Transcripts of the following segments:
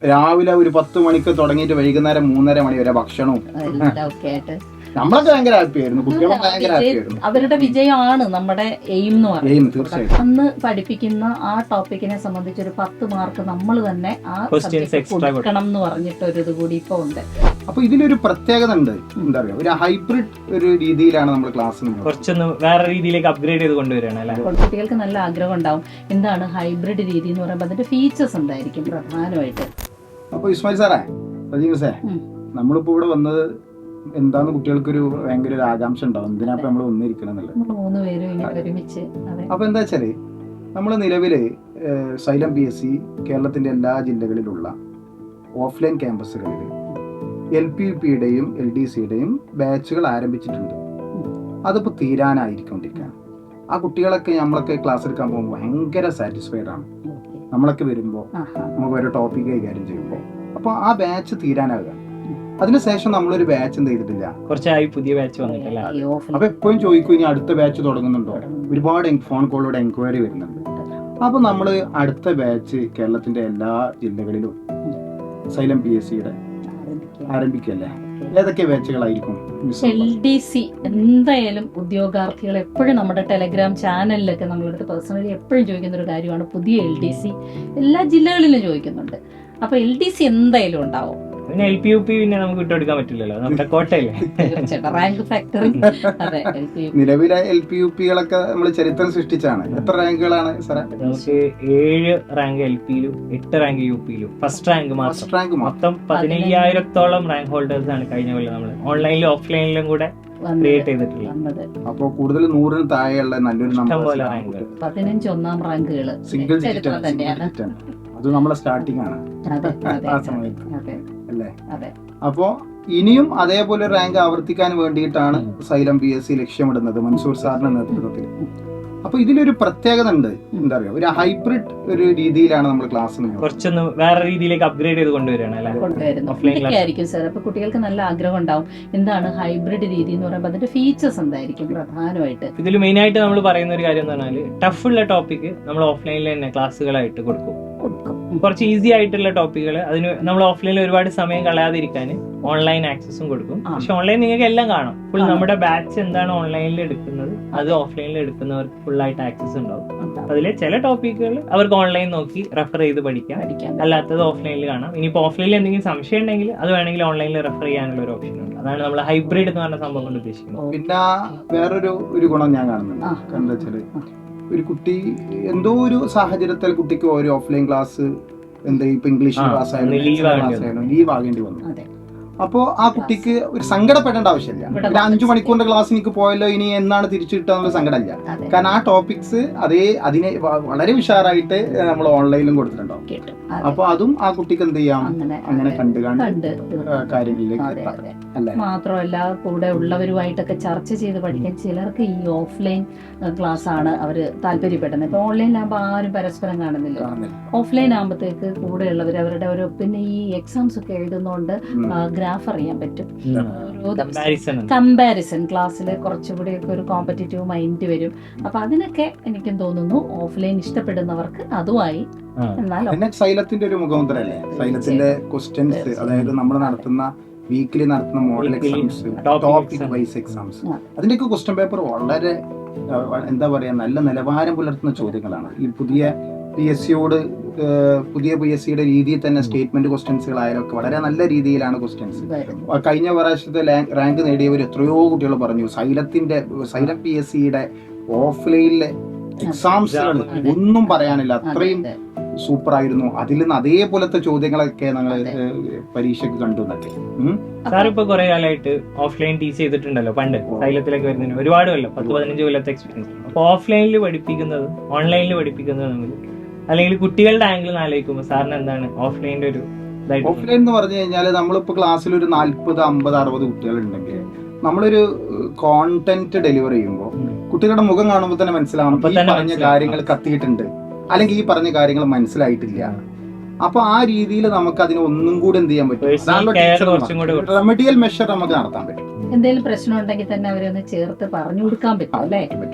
രാവിലെ ഒരു 10 മണിക്ക് തുടങ്ങിയിട്ട് വൈകുന്നേരം 3:30 മണി വരെ ഭക്ഷണവും നമ്മളൊക്കെ ഭയങ്കര ഹാപ്പി ആയിരുന്നു. കുട്ടികളും ഭയങ്കര ഹാപ്പി ആയിരുന്നു. അവരുടെ വിജയമാണ് നമ്മുടെ എയിം എന്ന് പറയുന്നത്. തീർച്ചയായിട്ടും അന്ന് പഠിപ്പിക്കുന്ന ആ ടോപ്പിക്കിനെ സംബന്ധിച്ച് ഒരു 10 മാർക്ക് നമ്മൾ തന്നെ ആ കൊടുക്കണം എന്ന് പറഞ്ഞിട്ട് ഒരു ഇത് കൂടി ഇപ്പൊ ഉണ്ട്. അപ്പൊ ഇതിലൊരു പ്രത്യേകത ഉണ്ട്. എന്താ പറയാ, ഒരു ഹൈബ്രിഡ് ഒരു രീതിയിലാണ് നമ്മൾ ക്ലാസ് കുറച്ചൊന്ന് വേറെ രീതിയിലേക്ക് അപ്ഗ്രേഡ് ചെയ്ത് കൊണ്ടുവരികയാണ്. കുട്ടികൾക്ക് നല്ല ആഗ്രഹം ഉണ്ടാവും. എന്താണ് ഹൈബ്രിഡ് രീതി എന്ന് പറയുമ്പോൾ അതിന്റെ ഫീച്ചേഴ്സ് എന്തായിരിക്കും പ്രധാനമായിട്ട്? അപ്പൊ ഇസ്മായിൽ സാറേ, സജീവസേ, നമ്മളിപ്പോ ഇവിടെ വന്നത് എന്താന്ന് കുട്ടികൾക്കൊരു ഭയങ്കര ഒരു ആകാംക്ഷ ഉണ്ടാവും. എന്തിനാ നമ്മൾ ഒന്നിരിക്കണം എന്നുള്ളത്. അപ്പൊ എന്താ വെച്ചാല്, നമ്മള് നിലവില് സൈലം PSC കേരളത്തിന്റെ എല്ലാ ജില്ലകളിലുള്ള ഓഫ്ലൈൻ ക്യാമ്പസുകളിൽ LPUPയുടെയും LDCയുടെയും ബാച്ചുകൾ ആരംഭിച്ചിട്ടുണ്ട്. അതിപ്പോ തീരാനായിരിക്കൊണ്ടിരിക്കുകയാണ്. ആ കുട്ടികളൊക്കെ നമ്മളൊക്കെ ക്ലാസ് എടുക്കാൻ പോകുമ്പോൾ ഭയങ്കര സാറ്റിസ്ഫൈഡ് ആണ്. നമ്മളൊക്കെ വരുമ്പോൾ നമുക്ക് ഒരു ടോപ്പിക് കൈകാര്യം ചെയ്യുമ്പോൾ അപ്പൊ ആ ബാച്ച് തീരാനാവുക. അതിനുശേഷം നമ്മളൊരു ബാച്ച് എന്ത് ചെയ്തിട്ടില്ല, കുറച്ചായി പുതിയ ബാച്ച് വന്നിട്ടില്ല. അപ്പൊ എപ്പോഴും ചോദിക്കും ഇനി അടുത്ത ബാച്ച് തുടങ്ങുന്നുണ്ടോ. ഒരുപാട് ഫോൺ കോളിലൂടെ എൻക്വയറി വരുന്നുണ്ട്. അപ്പൊ നമ്മള് അടുത്ത ബാച്ച് കേരളത്തിന്റെ എല്ലാ ജില്ലകളിലും സൈലം PSCയുടെ ആരംഭിക്കല്ലേ. ഏതൊക്കെ ബാച്ചുകളായിരിക്കും? LDC എന്തായാലും ഉദ്യോഗാർത്ഥികൾ എപ്പോഴും നമ്മുടെ ടെലഗ്രാം ചാനലിലൊക്കെ നമ്മളടുത്ത് പേഴ്സണലി എപ്പോഴും ചോദിക്കുന്ന ഒരു കാര്യമാണ് പുതിയ LDC. എല്ലാ ജില്ലകളിലും ചോദിക്കുന്നുണ്ട്. അപ്പൊ LDC എന്തായാലും ഉണ്ടാവും. പിന്നെ LPUP പിന്നെ നമുക്ക് വിട്ടുകൊടുക്കാൻ പറ്റില്ലല്ലോ, നമ്മുടെ കോട്ടയല്ലേ. Rank factory. നിലവിലെ LPUPകളൊക്കെ നമ്മൾ ചരിത്രം സൃഷ്ടിച്ചാണ്. എത്ര റാങ്കുകളാണ് സാറേ? നമുക്ക് 7 റാങ്ക് LPയിലും 8 റാങ്ക് UPയിലും ഫസ്റ്റ് റാങ്ക് മൊത്തം 15,000-ഓളം റാങ്ക് ഹോൾഡേഴ്സ് ആണ് കഴിഞ്ഞ കൊല്ലം നമ്മൾ ഓൺലൈനിലും ഓഫ്ലൈനിലും കൂടെ ക്രിയേറ്റ് ചെയ്തിട്ടുള്ളത്. അപ്പൊ കൂടുതൽ 100-ന് താഴെയുള്ള നല്ലൊരു നമ്പർ 15 ഒന്നാം റാങ്കുകൾ സിംഗിൾ ഡിജിറ്റ് തന്നെയാണ്. അത് നമ്മളെ സ്റ്റാർട്ടിംഗ് ആണ് ആ സമയത്ത് അല്ലേ. അപ്പോ ഇനിയും അതേപോലെ റാങ്ക് ആവർത്തിക്കാൻ വേണ്ടിയിട്ടാണ് സൈലം PSC ലക്ഷ്യമിടുന്നത് മൻസൂർ സാറിന്റെ നേതൃത്വത്തിൽ. അപ്പൊ ഇതിലൊരു പ്രത്യേകത ഉണ്ട്. എന്താ പറയാ, ഒരു ഹൈബ്രിഡ് ഒരു രീതിയിലാണ് നമ്മൾ ക്ലാസ് കുറച്ചൊന്ന് വേറെ രീതിയിലേക്ക് അപ്ഗ്രേഡ് ചെയ്ത് കൊണ്ടുവരികയാണ് സാർ. അപ്പൊ കുട്ടികൾക്ക് നല്ല ആഗ്രഹം ഉണ്ടാവും. എന്താണ് ഹൈബ്രിഡ് രീതി എന്ന് പറയുമ്പോൾ അതിന്റെ ഫീച്ചേഴ്സ് എന്തായിരിക്കും പ്രധാനമായിട്ട്? ഇതിൽ മെയിൻ ആയിട്ട് നമ്മൾ പറയുന്ന ഒരു കാര്യം എന്ന് പറഞ്ഞാൽ ടഫ് ഉള്ള ടോപ്പിക് നമ്മൾ ഓഫ്ലൈനിൽ തന്നെ ക്ലാസ്സുകളായിട്ട് കൊടുക്കും. കുറച്ച് ഈസി ആയിട്ടുള്ള ടോപ്പിക്കുകൾ അതിന് നമ്മൾ ഓഫ്ലൈനിൽ ഒരുപാട് സമയം കളയാതിരിക്കാൻ ഓൺലൈൻ ആക്സസും കൊടുക്കും. പക്ഷെ ഓൺലൈൻ നിങ്ങൾക്ക് എല്ലാം കാണാം. ഫുൾ നമ്മുടെ ബാച്ച് എന്താണ് ഓൺലൈനിൽ എടുക്കുന്നത് അത് ഓഫ്ലൈനിൽ എടുക്കുന്നവർക്ക് ഫുൾ ആയിട്ട് ആക്സസ് ഉണ്ടാവും. അതിലെ ചില ടോപ്പിക്കുകൾ അവർക്ക് ഓൺലൈൻ നോക്കി റെഫർ ചെയ്ത് പഠിക്കാം, അല്ലാത്തത് ഓഫ്ലൈനിൽ കാണാം. ഇനിയിപ്പോൾ ഓഫ്ലൈനിൽ എന്തെങ്കിലും സംശയം ഉണ്ടെങ്കിൽ അത് വേണമെങ്കിൽ ഓൺലൈനിൽ റെഫർ ചെയ്യാനുള്ള ഒരു ഓപ്ഷൻ ഉണ്ട്. അതാണ് നമ്മൾ ഹൈബ്രിഡ് എന്ന് പറഞ്ഞ സംഭവം കൊണ്ട് ഉദ്ദേശിക്കുന്നത്. പിന്നെ വേറൊരു ഗുണം ഞാൻ കാണുന്നുണ്ട്. എന്താ വെച്ചാല്, ഒരു കുട്ടി എന്തോ ഒരു സാഹചര്യത്തിൽ കുട്ടിക്ക് ഒരു ഓഫ്ലൈൻ ക്ലാസ് എന്താ ഇപ്പൊ ഇംഗ്ലീഷ് ക്ലാസ് ആയാലും ലീവ് ആകേണ്ടി വന്നു. അപ്പോ ആ കുട്ടിക്ക് ഒരു സങ്കടപ്പെടേണ്ട ആവശ്യമില്ല. ഒരു 5 മണിക്കൂറിന്റെ ക്ലാസ് എനിക്ക് പോയല്ലോ, ഇനി എന്നാണ് തിരിച്ചു കിട്ടാന്നുള്ള സങ്കടമില്ല. കാരണം ആ ടോപ്പിക്സ് അതിനെ വളരെ ഉഷാറായിട്ട് നമ്മൾ ഓൺലൈനിലും കൊടുത്തിട്ടുണ്ടാവും. അപ്പൊ അതും ആ കുട്ടിക്ക് എന്ത് ചെയ്യാം, അങ്ങനെ കണ്ട് കാര്യങ്ങളിലേക്ക് അല്ലേ. മാത്രമല്ല കൂടെ ഉള്ളവരുമായിട്ടൊക്കെ ചർച്ച ചെയ്ത് പഠിക്കാൻ ചിലർക്ക് ഈ ഓഫ്ലൈൻ ക്ലാസ് ആണ് അവര് താല്പര്യപ്പെടുന്നത്. ഇപ്പൊ ഓൺലൈനിലാകുമ്പോൾ ആരും പരസ്പരം കാണുന്നില്ല. ഓഫ്ലൈൻ ആകുമ്പോഴത്തേക്ക് കൂടെയുള്ളവർ അവരുടെ ഒരു പിന്നെ ഈ എക്സാംസ് ഒക്കെ എഴുതുന്നോണ്ട് ഗ്രാഫ് അറിയാൻ പറ്റും. കമ്പാരിസൺ ക്ലാസ്സിൽ കുറച്ചുകൂടി ഒക്കെ ഒരു കോമ്പറ്റീറ്റീവ് മൈൻഡ് വരും. അപ്പൊ അതിനൊക്കെ എനിക്കും തോന്നുന്നു ഓഫ്ലൈൻ ഇഷ്ടപ്പെടുന്നവർക്ക് അതുമായി. സൈലത്തിന്റെ ഒരു മുഖമുദ്രല്ലേ സൈലത്തിന്റെ ക്വസ്റ്റ്യൻസ്, അതായത് നമ്മൾ നടത്തുന്ന വീക്കിലി നടത്തുന്ന model exams, topic wise exams, അതിന്റെയൊക്കെ ക്വസ്റ്റ്യൻ പേപ്പർ വളരെ എന്താ പറയാ നല്ല നിലവാരം പുലർത്തുന്ന ചോദ്യങ്ങളാണ്. ഈ പുതിയ PSCയുടെ രീതിയിൽ തന്നെ സ്റ്റേറ്റ്മെന്റ് ക്വസ്റ്റ്യൻസുകളായാലും ഒക്കെ വളരെ നല്ല രീതിയിലാണ് ക്വസ്റ്റ്യൻസ്. കഴിഞ്ഞ പ്രാവശ്യത്തെ റാങ്ക് നേടിയവർ എത്രയോ കുട്ടികൾ പറഞ്ഞു സൈലം PSCയുടെ ഓഫ്ലൈനിലെ എക്സാംസുകൾ ഒന്നും പറയാനില്ല, അത്രയും സൂപ്പർ ആയിരുന്നു. അതിൽ നിന്ന് അതേപോലത്തെ ചോദ്യങ്ങളൊക്കെ ഞങ്ങൾ പരീക്ഷയ്ക്ക് കണ്ടു. സാറിപ്പോ കുറെ കാലമായിട്ട് ഓഫ്ലൈൻ ടീച്ച് ചെയ്തിട്ടുണ്ടല്ലോ. പണ്ട് സൈലത്തിലൊക്കെ വരുന്നതിന് ഒരുപാട് കൊല്ലം 10-15 കൊല്ലത്തെ എക്സ്പീരിയൻസ്. അപ്പൊ ഓഫ്ലൈനിൽ പഠിപ്പിക്കുന്നത് ഓൺലൈനിൽ പഠിപ്പിക്കുന്നത് തമ്മിൽ അല്ലെങ്കിൽ കുട്ടികളുടെ ആംഗിൾ ആലോചിക്കുമ്പോൾ സാറിന് എന്താണ് ഓഫ്ലൈനിന്റെ ഒരു ഓഫ്ലൈൻ എന്ന് പറഞ്ഞു കഴിഞ്ഞാൽ നമ്മളിപ്പോ ക്ലാസ്സിൽ ഒരു 40, 50, 60 കുട്ടികൾ ഉണ്ടെങ്കിൽ നമ്മളൊരു കോണ്ടന്റ് ഡെലിവർ ചെയ്യുമ്പോൾ കുട്ടികളുടെ മുഖം കാണുമ്പോൾ തന്നെ മനസ്സിലാവും ഈ പറഞ്ഞ കാര്യങ്ങൾ കത്തിയിട്ടുണ്ട് അല്ലെങ്കിൽ ഈ പറഞ്ഞ കാര്യങ്ങൾ മനസ്സിലായിട്ടില്ല. അപ്പൊ ആ രീതിയിൽ നമുക്ക് അതിനെ ഒന്നും കൂടി എന്ത് ചെയ്യാൻ പറ്റും, റെമഡിയൽ മെഷർ നമുക്ക് നടത്താൻ പറ്റും. എന്തെങ്കിലും പ്രശ്നം ഉണ്ടെങ്കിൽ തന്നെ അവരൊന്ന് ചേർത്ത് പറഞ്ഞു കൊടുക്കാൻ പറ്റും അല്ലേ?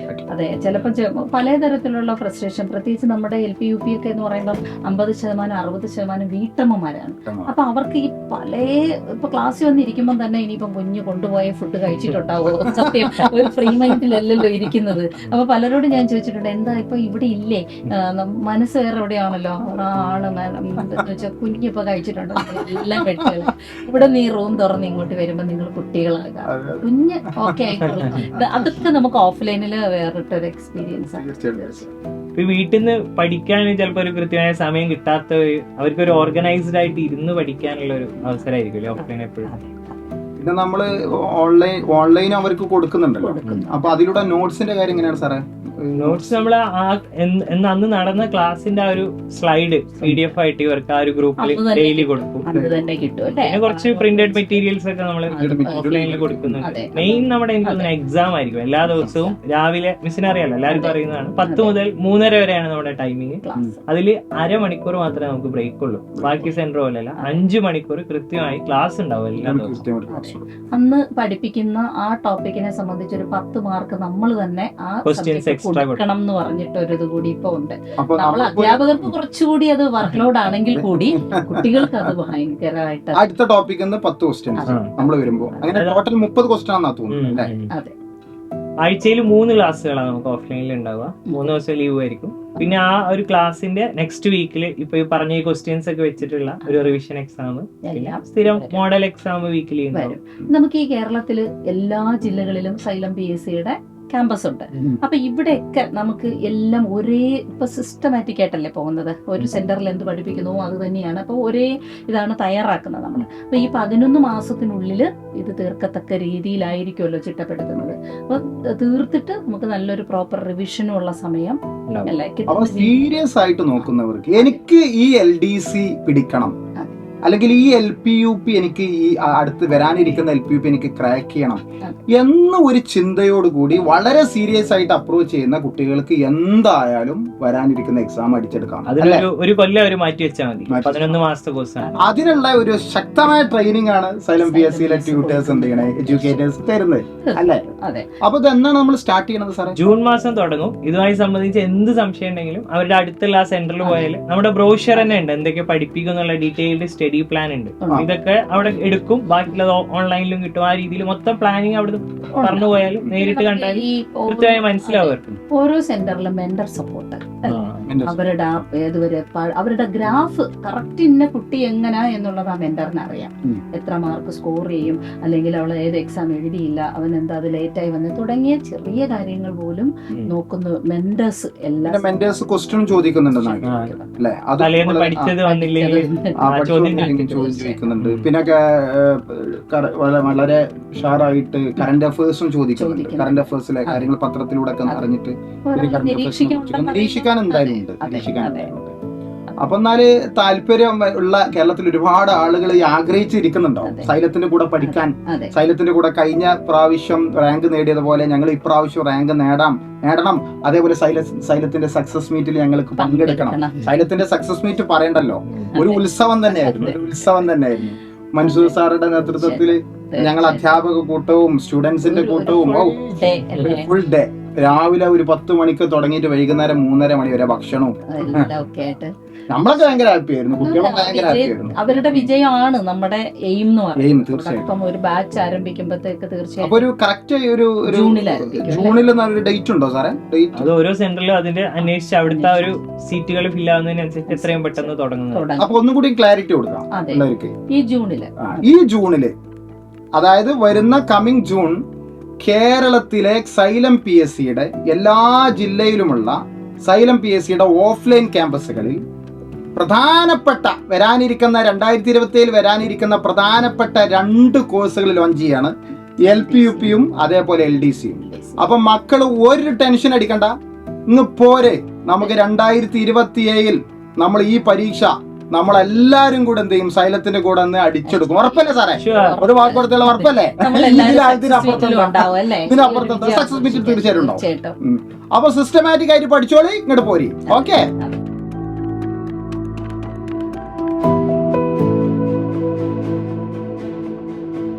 അതെ, ചിലപ്പോൾ പലതരത്തിലുള്ള ഫ്രസ്ട്രേഷൻ, പ്രത്യേകിച്ച് നമ്മുടെ LP UP ഒക്കെ എന്ന് പറയുമ്പോൾ 50% 60% വീട്ടമ്മമാരാണ്. അപ്പൊ അവർക്ക് ഈ ഇപ്പൊ ക്ലാസ്സിൽ വന്നിരിക്കുമ്പോൾ തന്നെ ഇനിയിപ്പം കുഞ്ഞ് കൊണ്ടുപോയ ഫുഡ് കഴിച്ചിട്ടുണ്ടാവോ, സത്യം ഒരു ഫ്രീ മൈൻഡിലല്ലല്ലോ ഇരിക്കുന്നത്. അപ്പൊ പലരോടും ഞാൻ ചോദിച്ചിട്ടുണ്ട്, എന്താ ഇപ്പൊ ഇവിടെ ഇല്ലേ, മനസ്സ് വേറെ എവിടെയാണല്ലോ, ആണ് വെച്ചാൽ കുഞ്ഞിപ്പോ കഴിച്ചിട്ടുണ്ടോ, എല്ലാം കഴിച്ചത്. ഇവിടെ നീ റൂം തുറന്ന് ഇങ്ങോട്ട് വരുമ്പോ നിങ്ങൾ കുട്ടികളാകാം, കുഞ്ഞ് ഓക്കെ ആയിക്കോളും. അതൊക്കെ നമുക്ക് ഓഫ്ലൈനില് വേറിട്ടൊരു എക്സ്പീരിയൻസ് ആണ്. വീട്ടിൽ നിന്ന് പഠിക്കാൻ ചിലപ്പോൾ ഒരു കൃത്യമായ സമയം കിട്ടാത്തവർ, അവർക്ക് ഒരു ഓർഗനൈസ്ഡ് ആയിട്ട് ഇരുന്ന് പഠിക്കാനുള്ള ഒരു അവസരമായിരിക്കും ഓഫ്ലൈൻ എപ്പോഴും. പിന്നെ നമ്മള് ഓൺലൈൻ അവർക്ക് കൊടുക്കുന്നുണ്ടല്ലോ, അപ്പൊ അതിലൂടെ നോട്ട്സിന്റെ കാര്യം എങ്ങനെയാണ് സാറേ? നോട്ട്സ് നമ്മള് അന്ന് നടന്ന ക്ലാസിന്റെ ആ ഒരു സ്ലൈഡ് PDF ആയിട്ട് ഇവർക്ക് ആ ഒരു ഗ്രൂപ്പിൽ ഡെയിലി കൊടുക്കും. പിന്നെ കുറച്ച് പ്രിന്റഡ് മെറ്റീരിയൽസ് ഒക്കെ നമ്മൾ ഓഫ്ലൈനിൽ കൊടുക്കുന്നുണ്ട്. മെയിൻ നമ്മുടെ എനിക്ക് എക്സാം ആയിരിക്കും എല്ലാ ദിവസവും രാവിലെ. മിസ്സിന് അറിയാലോ, എല്ലാവർക്കും അറിയുന്നതാണ്, 10 മുതൽ 3:30 വരെയാണ് നമ്മുടെ ടൈമിങ്. അതിൽ അരമണിക്കൂർ മാത്രമേ നമുക്ക് ബ്രേക്ക് ഉള്ളൂ. ബാക്കി സെന്റർ പോലെയല്ല, 5 മണിക്കൂർ കൃത്യമായി ക്ലാസ് ഉണ്ടാവും എല്ലാ ദിവസവും. അന്ന് പഠിപ്പിക്കുന്ന ആ ടോപ്പിക്കിനെ സംബന്ധിച്ച് ഒരു 10 മാർക്ക് നമ്മൾ തന്നെ ആ കൊടുക്കണം എന്ന് പറഞ്ഞിട്ട് ഒരു ഇത് കൂടി ഇപ്പൊ ഉണ്ട്. നമ്മൾ അധ്യാപകർക്ക് കുറച്ചുകൂടി അത് വർക്ക് ലോഡ് ആണെങ്കിൽ കൂടി കുട്ടികൾക്ക് അത് ഭയങ്കരമായിട്ട്. അടുത്ത ടോപ്പിക് 10 ക്വസ്റ്റ്യൻസ് നമ്മൾ വരുമ്പോ അങ്ങനെ ടോട്ടൽ 30 ക്വസ്റ്റ്യൻ ആണെന്ന് തോന്നുന്നു. അതെ, ആഴ്ചയിൽ 3 ക്ലാസ്സുകളാണ് നമുക്ക് ഓഫ്ലൈനിൽ ഉണ്ടാവുക. 3 ദിവസം ലീവ് ആയിരിക്കും. പിന്നെ ആ ഒരു ക്ലാസിന്റെ നെക്സ്റ്റ് വീക്കിൽ ഇപ്പൊ ഈ പറഞ്ഞ ഈ ക്വസ്റ്റ്യൻസ് ഒക്കെ വെച്ചിട്ടുള്ള ഒരു റിവിഷൻ എക്സാം, സ്ഥിരം മോഡൽ എക്സാം വീക്കിലി വരും. നമുക്ക് ഈ കേരളത്തില് എല്ലാ ജില്ലകളിലും സൈലം PSCയുടെ ക്യാമ്പസ് ഉണ്ട്. അപ്പൊ ഇവിടെയൊക്കെ നമുക്ക് എല്ലാം ഒരേ ഇപ്പൊ സിസ്റ്റമാറ്റിക് ആയിട്ടല്ലേ പോകുന്നത്. ഒരു സെന്ററിൽ എന്ത് പഠിപ്പിക്കുന്നു അത് തന്നെയാണ്. അപ്പൊ ഒരേ ഇതാണ് തയ്യാറാക്കുന്നത് നമ്മൾ. അപ്പൊ ഈ 11 മാസത്തിനുള്ളിൽ ഇത് തീർക്കത്തക്ക രീതിയിലായിരിക്കുമല്ലോ ചിട്ടപ്പെടുത്തുന്നത്. അപ്പൊ തീർത്തിട്ട് നമുക്ക് നല്ലൊരു പ്രോപ്പർ റിവിഷനുള്ള സമയം അല്ലേ. സീരിയസ് ആയിട്ട് നോക്കുന്നവർക്ക് എനിക്ക് ഈ LDC പിടിക്കണം, അല്ലെങ്കിൽ ഈ LP UP എനിക്ക് ഈ അടുത്ത് വരാനിരിക്കുന്ന LP UP എനിക്ക് ക്രാക്ക് ചെയ്യണം എന്ന ഒരു ചിന്തയോടുകൂടി വളരെ സീരിയസ് ആയിട്ട് അപ്രോച്ച് ചെയ്യുന്ന കുട്ടികൾക്ക് എന്തായാലും വരാനിരിക്കുന്ന എക്സാം അടിച്ചെടുക്കാം. ഒരു കൊല്ലം അവർ മാറ്റി വെച്ചാൽ മതി. 11 മാസത്തെ കോഴ്സാണ്. അതിനുള്ള ഒരു ശക്തമായ ട്രെയിനിങ് ആണ് സൈലം PSCയിലെ ട്യൂട്ടേഴ്സ് എന്ത് ചെയ്യണേ, എഡ്യൂക്കേറ്റേഴ്സ് തരുന്നത് അല്ലേ? അപ്പൊ ഇതെന്നാണ് നമ്മൾ സ്റ്റാർട്ട് ചെയ്യണത് സാറേ? ജൂൺ മാസം തുടങ്ങും. ഇതുമായി സംബന്ധിച്ച് എന്ത് സംശയം ഉണ്ടെങ്കിലും അവരുടെ അടുത്തുള്ള ആ സെന്ററിൽ പോയാൽ നമ്മുടെ ബ്രോഷർ തന്നെ ഉണ്ട്, എന്തൊക്കെ പഠിപ്പിക്കും എന്നുള്ള ഡീറ്റെയിൽഡ് സ്റ്റഡി പ്ലാൻ ഉണ്ട്. ഇതൊക്കെ അവിടെ എടുക്കും, ബാക്കിയുള്ളത് ഓൺലൈനിലും കിട്ടും. ആ രീതിയിൽ മൊത്തം പ്ലാനിങ് അവിടെ പറഞ്ഞു പോയാൽ നേരിട്ട് കണ്ടാൽ കൃത്യമായി മനസ്സിലാവും. ഓരോ സെന്ററിലും മെന്റർ സപ്പോർട്ട്, അവരുടെ അവരുടെ ഗ്രാഫ് കറക്റ്റ് ഇന്ന കുട്ടി എങ്ങനാ എന്നുള്ളത് ആ മെന്ററിന് അറിയാം. എത്ര മാർക്ക് സ്കോർ ചെയ്യും, അല്ലെങ്കിൽ അവൾ ഏത് എക്സാം എഴുതിയില്ല, അവൻ എന്താ അത് ലേറ്റായി വന്ന് തുടങ്ങിയ ചെറിയ കാര്യങ്ങൾ പോലും നോക്കുന്നു മെന്റേഴ്സ്. എല്ലാം മെന്റേഴ്സ് ക്വസ്റ്റ്യൻ ചോദിക്കുന്നുണ്ട്, പിന്നെ വളരെ ഷാറായിട്ട് കറന്റ് അഫയേഴ്സും ചോദിക്കുന്നുണ്ട്. കറന്റ് അഫയേഴ്സിലെ കാര്യങ്ങൾ പത്രത്തിലൂടെ ഒക്കെ അറിഞ്ഞിട്ട് നിരീക്ഷിക്കാൻ എന്തായാലും ഉണ്ട്. അപ്പൊ എന്നാല് താല്പര്യം ഉള്ള കേരളത്തിൽ ഒരുപാട് ആളുകൾ ആഗ്രഹിച്ചിരിക്കുന്നുണ്ടാവും സൈലത്തിന്റെ കൂടെ പഠിക്കാൻ. സൈലത്തിന്റെ കൂടെ കഴിഞ്ഞ പ്രാവശ്യം റാങ്ക് നേടിയതുപോലെ ഞങ്ങൾ ഇപ്രാവശ്യം റാങ്ക് നേടണം. അതേപോലെ സൈലത്തിന്റെ സക്സസ് മീറ്റിൽ ഞങ്ങൾക്ക് പങ്കെടുക്കണം. സൈലത്തിന്റെ സക്സസ് മീറ്റ് പറയണ്ടല്ലോ, ഒരു ഉത്സവം തന്നെയായിരുന്നു. മൻസൂർ സാറുടെ നേതൃത്വത്തിൽ ഞങ്ങൾ അധ്യാപക കൂട്ടവും സ്റ്റുഡൻസിന്റെ കൂട്ടവും ഫുൾ ഡേ രാവിലെ ഒരു 10 മണിക്ക് തുടങ്ങിയിട്ട് വൈകുന്നേരം 3:30 മണി വരെ ഭക്ഷണവും നമ്മളൊക്കെ ഭയങ്കര ഹാപ്പി ആയിരുന്നു. കുട്ടികളും ഭയങ്കര ഹാപ്പി ആയിരുന്നു. അവരുടെ വിജയമാണ് നമ്മുടെ എയിം എന്ന് പറയുന്നത്. തീർച്ചയായും ഒരു ബാച്ച് ആരംഭിക്കുമ്പോഴത്തേക്ക് തീർച്ചയായും ഒരു കറക്റ്റ് ഒരു ജൂണിൽ ഒരു ഡേറ്റ് ഉണ്ടോ സാറേ? ഡേറ്റ് അത് ഓരോ സെന്ററിലും അതിന്റെ അന്വേഷിച്ച് അവിടുത്തെ ഒരു സീറ്റുകൾ ഫിൽ ആവുന്നതിനനുസരിച്ച് എത്രയും പെട്ടെന്ന് തുടങ്ങുന്നത്. അപ്പൊ ഒന്നും കൂടി ക്ലാരിറ്റി കൊടുക്കാം എല്ലാവർക്കും. ഈ ജൂണില് അതായത് വരുന്ന കമ്മിങ് ജൂൺ കേരളത്തിലെ സൈലം PSCയുടെ എല്ലാ ജില്ലയിലുമുള്ള സൈലം PSCയുടെ ഓഫ്ലൈൻ ക്യാമ്പസുകളിൽ പ്രധാനപ്പെട്ട 2027 വരാനിരിക്കുന്ന പ്രധാനപ്പെട്ട 2 കോഴ്സുകൾ ലോഞ്ച് ചെയ്യാണ്, LP UPയും അതേപോലെ LDCയും. അപ്പൊ മക്കള് ഒരു ടെൻഷൻ അടിക്കണ്ട, ഇന്ന് പോരെ നമുക്ക് 2027 നമ്മൾ ഈ പരീക്ഷ നമ്മളെല്ലാരും കൂടെ എന്ത് ചെയ്യും, സൈലത്തിന്റെ കൂടെ ഒന്ന് അടിച്ചെടുക്കും. ഉറപ്പല്ലേ സാറേ? ഒരു വാക്ക് കൊടുത്തുള്ള ഉറപ്പല്ലേ? ഇതിനപ്പുറത്ത് സക്സസ് മീറ്റ് തീർച്ചയായിട്ടും ഉണ്ടാവും. അപ്പൊ സിസ്റ്റമാറ്റിക് ആയിട്ട് പഠിച്ചോളി, ഇങ്ങോട്ട് പോരി. ഓക്കെ.